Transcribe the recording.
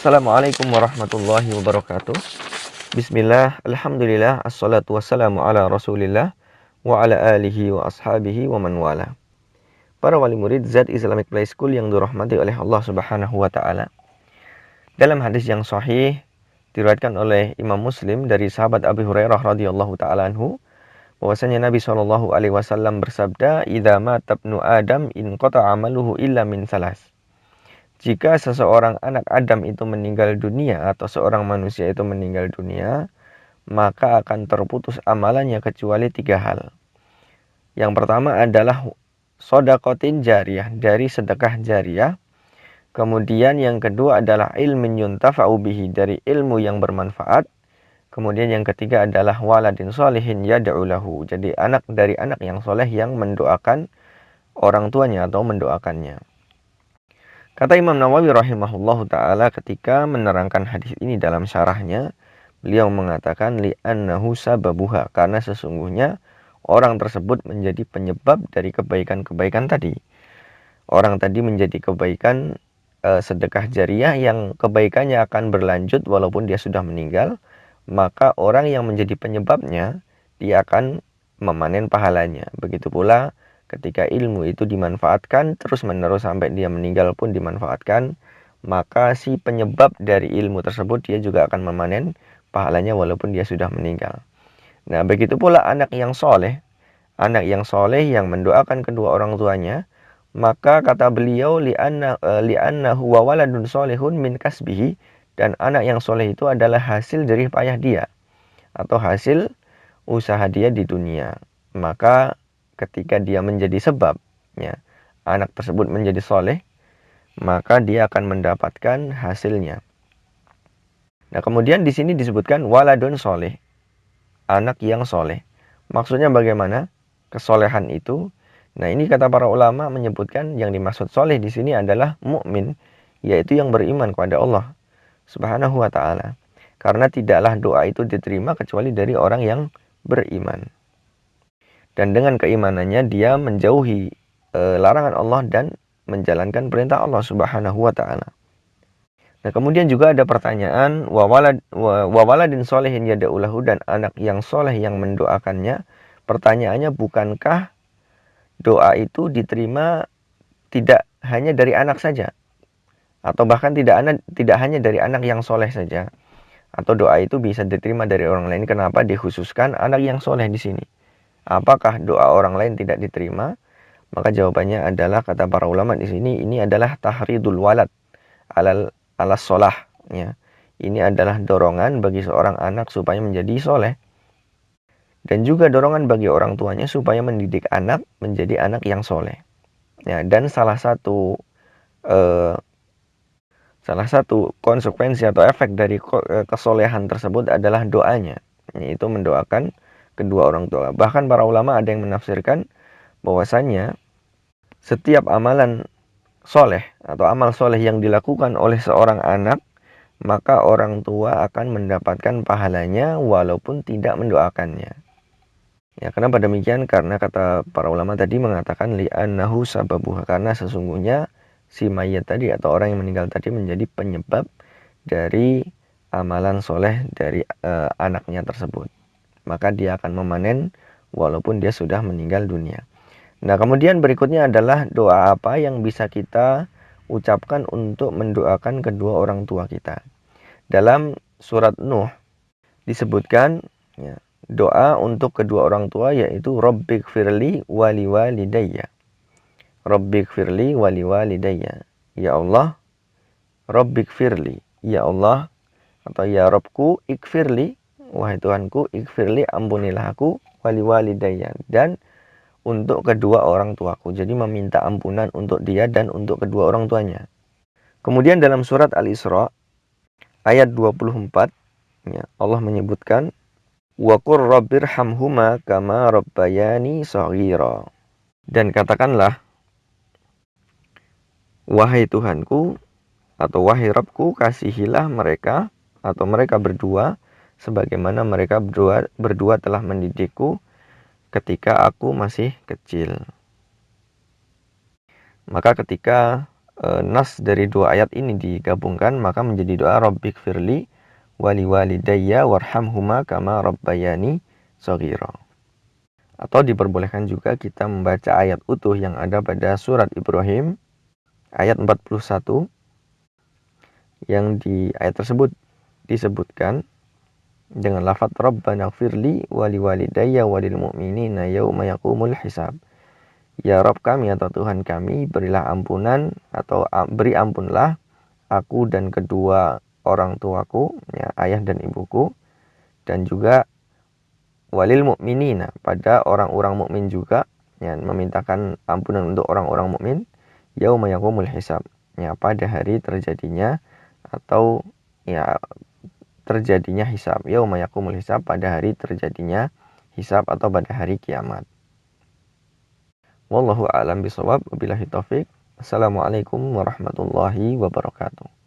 Assalamualaikum warahmatullahi wabarakatuh. Bismillah, alhamdulillah, assalatu wassalamu ala rasulillah wa ala alihi wa ashabihi wa man wala. Para wali murid Z Islamic Play School yang dirahmati oleh Allah subhanahu wa ta'ala. Dalam hadis yang sahih, diriwayatkan oleh Imam Muslim dari sahabat Abu Hurairah radhiyallahu ta'ala anhu, bahwasanya Nabi SAW bersabda, "Idza mata ibnu Adam in qata'a amaluhu illa min salas." Jika seseorang anak Adam itu meninggal dunia atau seorang manusia itu meninggal dunia, maka akan terputus amalannya kecuali 3 hal. Yang pertama adalah shadaqatin jariyah, dari sedekah jariyah. Kemudian yang kedua adalah ilmin yuntafa'u bihi, dari ilmu yang bermanfaat. Kemudian yang ketiga adalah waladin sholihin yad'u lahu, jadi anak dari anak yang soleh yang mendoakan orang tuanya atau mendoakannya. Kata Imam Nawawi rahimahullahu ta'ala ketika menerangkan hadis ini dalam syarahnya, beliau mengatakan li'annahu sababuha, karena sesungguhnya orang tersebut menjadi penyebab dari kebaikan-kebaikan tadi. Orang tadi menjadi kebaikan sedekah jariyah yang kebaikannya akan berlanjut walaupun dia sudah meninggal, maka orang yang menjadi penyebabnya dia akan memanen pahalanya. Begitu pula ketika ilmu itu dimanfaatkan terus-menerus sampai dia meninggal pun dimanfaatkan, maka si penyebab dari ilmu tersebut dia juga akan memanen pahalanya walaupun dia sudah meninggal. Nah, begitu pula anak yang soleh yang mendoakan kedua orang tuanya, maka kata beliau li'anna huwa waladun solehun min kasbihi, dan anak yang soleh itu adalah hasil jerih payah dia atau hasil usaha dia di dunia. Maka ketika dia menjadi sebab, ya, anak tersebut menjadi soleh, maka dia akan mendapatkan hasilnya. Nah, kemudian di sini disebutkan waladun soleh, anak yang soleh. Maksudnya bagaimana kesolehan itu? Nah, ini kata para ulama menyebutkan yang dimaksud soleh di sini adalah mukmin, yaitu yang beriman kepada Allah Subhanahu wa ta'ala. Karena tidaklah doa itu diterima kecuali dari orang yang beriman. Dan dengan keimanannya dia menjauhi larangan Allah dan menjalankan perintah Allah Subhanahu wa ta'ala. Nah, kemudian juga ada pertanyaan wa waladin solehin yada'ulahu, dan anak yang soleh yang mendoakannya. Pertanyaannya, bukankah doa itu diterima tidak hanya dari anak saja, atau bahkan tidak hanya dari anak yang soleh saja, atau doa itu bisa diterima dari orang lain? Kenapa dikhususkan anak yang soleh di sini? Apakah doa orang lain tidak diterima? Maka jawabannya adalah, kata para ulama di sini, ini adalah tahridul walad ala solah, ya. Ini adalah dorongan bagi seorang anak supaya menjadi soleh, dan juga dorongan bagi orang tuanya supaya mendidik anak menjadi anak yang soleh. Ya, dan salah satu konsekuensi atau efek dari kesolehan tersebut adalah doanya, yaitu mendoakan kedua orang tua. Bahkan para ulama ada yang menafsirkan bahwasannya setiap amalan soleh atau amal soleh yang dilakukan oleh seorang anak, maka orang tua akan mendapatkan pahalanya walaupun tidak mendoakannya. Ya, kenapa demikian? Karena kata para ulama tadi mengatakan li'annahu sababuha, karena sesungguhnya si mayat tadi atau orang yang meninggal tadi menjadi penyebab dari amalan soleh dari anaknya tersebut. Maka dia akan memanen walaupun dia sudah meninggal dunia. Nah, kemudian berikutnya adalah doa apa yang bisa kita ucapkan untuk mendoakan kedua orang tua kita. Dalam surat Nuh disebutkan, ya, doa untuk kedua orang tua, yaitu Rabbighfirli wali walidayya. Rabbighfirli wali walidayya. Ya Allah, Rabbighfirli, ya Allah, atau ya Rabbku ikfirli, wahai Tuhanku, ikfirli, ampunilah aku, wali walidayya, dan untuk kedua orang tuaku. Jadi meminta ampunan untuk dia dan untuk kedua orang tuanya. Kemudian dalam surat Al-Isra ayat 24, ya, Allah menyebutkan wa qur rabbirhamhuma kama rabbayani shaghira. Dan katakanlah, wahai Tuhanku atau wahai Rabbku, kasihilah mereka atau mereka berdua sebagaimana mereka berdua telah mendidikku ketika aku masih kecil. Maka ketika nas dari dua ayat ini digabungkan, maka menjadi doa Rabbighfirli wali walidayya warhamhuma kama rabbayani shaghira. Atau diperbolehkan juga kita membaca ayat utuh yang ada pada surat Ibrahim ayat 41, yang di ayat tersebut disebutkan dengan lafaz Rabbana firli wali walidayya walil mu'minina yauma yaqumul hisab. Ya Rabb kami atau Tuhan kami, berilah ampunan atau beri ampunlah aku dan kedua orang tuaku, ya, ayah dan ibuku, dan juga walil mu'minina, pada orang-orang mukmin juga, ya, memintakan ampunan untuk orang-orang mukmin, yauma yaqumul hisab, ya, pada hari terjadinya atau ya terjadinya hisab, yauma yaqumul hisab, pada hari terjadinya hisab atau pada hari kiamat. Wallahu a'lam bishawab. Wabillahi taufik. Assalamualaikum warahmatullahi wabarakatuh.